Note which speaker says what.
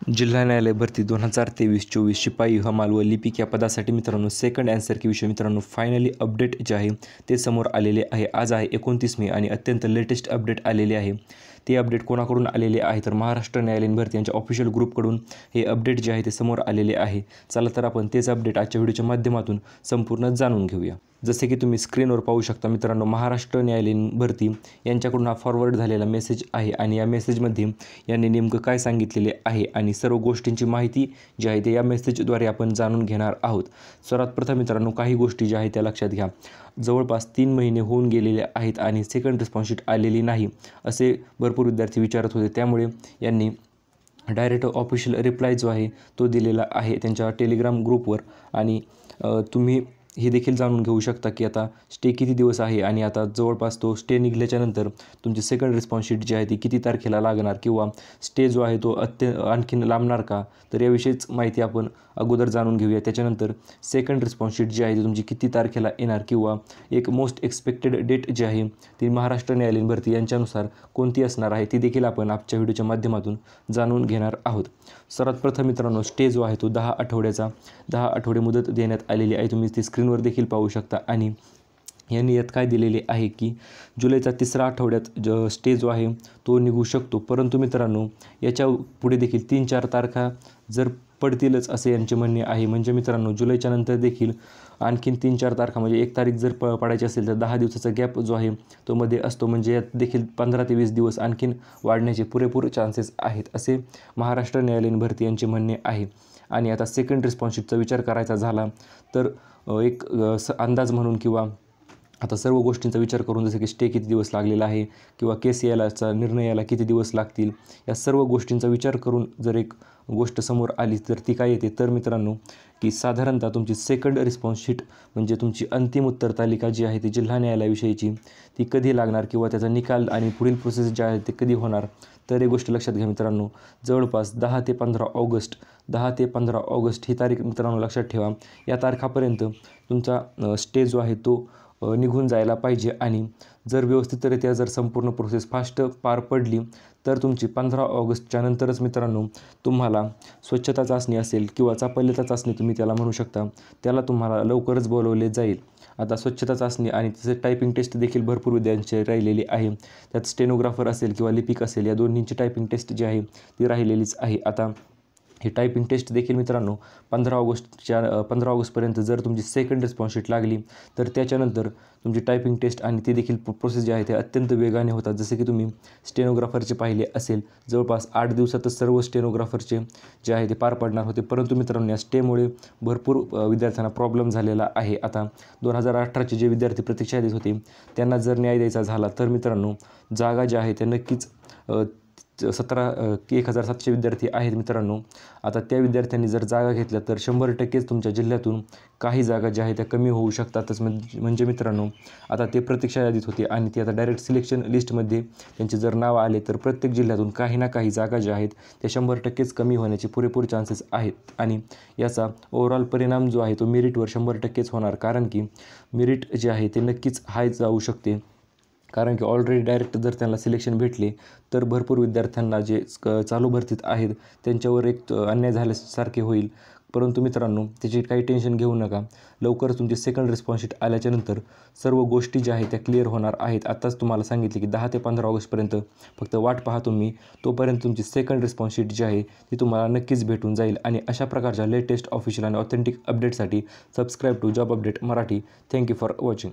Speaker 1: जिल्हा न्यायालय भरती 2023-24 शिपाई हमाल व लिपिक या पदासाठी मित्रांनो सेकंड आन्सर की विषय मित्रांनो फायनली अपडेट जे आहे ते समोर आलेले आहे। आज आहे 29 मे आणि अत्यंत लेटेस्ट अपडेट आलेले आहे। ते अपडेट कोणाकडून आलेले आहे तर महाराष्ट्र न्यायालयीन भरती यांच्या ऑफिशियल ग्रुपकडून हे अपडेट जे आहे ते समोर आलेले आहे। चला तर आपण तेच अपडेट आजच्या व्हिडिओच्या माध्यमातून संपूर्ण जाणून घेऊया। जसे की तुम्ही स्क्रीनवर पाहू शकता मित्रांनो, महाराष्ट्र न्यायालयीन भरती यांच्याकडून हा फॉरवर्ड झालेला मेसेज आहे आणि या मेसेजमध्ये यांनी नेमकं काय सांगितलेले आहे आणि सर्व गोष्टींची माहिती जी आहे ते या मेसेजद्वारे आपण जाणून घेणार आहोत। सर्वात प्रथम मित्रांनो, काही गोष्टी ज्या आहेत त्या लक्षात घ्या। जवळपास 3 महिने होऊन गेलेले आहेत आणि सेकंड रिस्पॉन्स शीट आलेली नाही असे भरपूर विद्यार्थी विचारत होते। त्यामुळे यांनी डायरेक्ट ऑफिशियल रिप्लाय जो आहे तो दिलेला आहे त्यांच्या टेलिग्राम ग्रुपवर आणि तुम्ही हे देखील जाणून घेऊ शकता की आता स्टे किती दिवस आहे आणि आता जवळपास तो स्टे निघाल्याच्यानंतर तुमची सेकंड रिस्पॉन्स शीट जी आहे ती किती तारखेला लागणार किंवा स्टे जो आहे तो आणखीन लांबणार का, तर याविषयीच माहिती आपण अगोदर जाणून घेऊया। त्याच्यानंतर सेकंड रिस्पॉन्स शीट जी आहे ती तुमची किती तारखेला येणार किंवा एक मोस्ट एक्सपेक्टेड डेट जी आहे ती महाराष्ट्र न्यायालयीन भरती यांच्यानुसार कोणती असणार आहे ती देखील आपण आजच्या व्हिडिओच्या माध्यमातून जाणून घेणार आहोत। सर्वात प्रथम मित्रांनो, स्टे जो आहे तो 10 आठवडे मुदत देण्यात आलेली आहे। तुम्ही ती स्क्रीनवर देखील पाहू शकता आणि यांनी यात काय दिलेले आहे की जुलैचा 3रा आठवड्यात स्टे जो आहे तो निघू शकतो। परंतु मित्रांनो, याच्या पुढे देखील 3-4 तारखा जर पडतीलच असे यांचे म्हणणे आहे। म्हणजे मित्रांनो, जुलैच्या नंतर देखील आणखीन 3-4 तारखा म्हणजे 1 तारीख जर पडायची असेल तर 10 दिवसाचा गॅप जो आहे तो मध्ये असतो। म्हणजे यात देखील 15 ते 20 दिवस आणखीन वाढण्याचे पुरेपूर चान्सेस आहेत असे महाराष्ट्र न्यायालयीन भरती यांचे म्हणणे आहे। आणि आता सेकंड रिस्पॉन्स शीटचा विचार करायचा झाला तर एक अंदाज म्हणून किंवा आता सर्व गोष्टींचा विचार करून, जसे की स्टे किती दिवस लागलेला आहे किंवा केस यायलाचा निर्णय यायला किती दिवस लागतील, या सर्व गोष्टींचा विचार करून जर एक गोष्ट समोर आली तर ती काय येते तर मित्रांनो की साधारणतः तुमची सेकंड रिस्पॉन्स शीट म्हणजे तुमची अंतिम उत्तर तालिका जी आहे ती जिल्हा न्यायालयाविषयीची ती कधी लागणार किंवा त्याचा निकाल आणि पुढील प्रोसेस जे आहे ते कधी होणार, तर एक गोष्ट लक्षात घ्या मित्रांनो। जवळपास 10 ते 15 ऑगस्ट ही तारीख मित्रांनो लक्षात ठेवा। या तारखापर्यंत तुमचा स्टे जो आहे तो निघून जायला पाहिजे आणि जर व्यवस्थितरित्या जर संपूर्ण प्रोसेस फास्ट पार पडली तर तुमची 15 ऑगस्टच्या नंतरच मित्रांनो तुम्हाला स्वच्छता चाचणी असेल किंवा चापल्यता चाचणी तुम्ही त्याला म्हणू शकता, त्याला तुम्हाला लवकरच बोलवले जाईल। आता स्वच्छता चाचणी आणि तसे टायपिंग टेस्ट देखील भरपूर विद्यार्थ्यांची राहिलेली आहे। त्यात स्टेनोग्राफर असेल किंवा लिपिक असेल या दोन्हींची टायपिंग टेस्ट जी आहे ती राहिलेलीच आहे। आता ही टायपिंग टेस्ट देखील मित्रांनो 15 ऑगस्टपर्यंत जर तुमची सेकंड रिस्पॉन्स शीट लागली तर त्याच्यानंतर तुमची टायपिंग टेस्ट आणि ती देखील प्रोसेस जी आहे ते अत्यंत वेगाने होतात। जसे की तुम्ही स्टेनोग्राफरचे पाहिले असेल, जवळपास 8 दिवसातच सर्व स्टेनोग्राफरचे जे आहे ते पार पडणार होते। परंतु मित्रांनो, या स्टेमुळे भरपूर विद्यार्थ्यांना प्रॉब्लेम झालेला आहे। आता 2018चे जे विद्यार्थी प्रतीक्षा देत होते त्यांना जर न्याय द्यायचा झाला तर मित्रांनो जागा ज्या आहेत त्या नक्कीच 10700 विद्यार्थी आहेत मित्रांनो। आता त्या विद्यार्थ्यांनी जर जागा घेतल्या तर 100%च तुमच्या जिल्ह्यातून काही जागा ज्या आहेत त्या कमी होऊ शकतातच। म्हणजे मित्रांनो, आता ते प्रतीक्षा यादीत होते आणि ते आता डायरेक्ट सिलेक्शन लिस्टमध्ये त्यांचे जर नाव आले तर प्रत्येक जिल्ह्यातून काही ना काही जागा ज्या आहेत त्या 100%च कमी होण्याचे पुरेपूर चान्सेस आहेत आणि याचा ओव्हरऑल परिणाम जो आहे तो मेरिटवर 100%च होणार, कारण की मेरिट जे आहे ते नक्कीच हाय जाऊ शकते। कारण की ऑलरेडी डायरेक्ट जर त्यांना सिलेक्शन भेटले तर भरपूर विद्यार्थ्यांना जे चालू भरतीत आहेत त्यांच्यावर एक अन्याय झाल्यासारखे होईल। परंतु मित्रांनो, त्याची काही टेन्शन घेऊ नका, लवकरच तुमची सेकंड रिस्पॉन्स शीट आल्याच्यानंतर सर्व गोष्टी ज्या आहेत त्या क्लिअर होणार आहेत। आत्ताच तुम्हाला सांगितले की 10 ते 15 ऑगस्टपर्यंत फक्त वाट पाहा तुम्ही, तोपर्यंत तुमची सेकंड रिस्पॉन्स शीट जी आहे ती तुम्हाला नक्कीच भेटून जाईल। आणि अशा प्रकारच्या लेटेस्ट ऑफिशियल आणि ऑथेंटिक अपडेटसाठी subscribe to job update Marathi. Thank you for watching.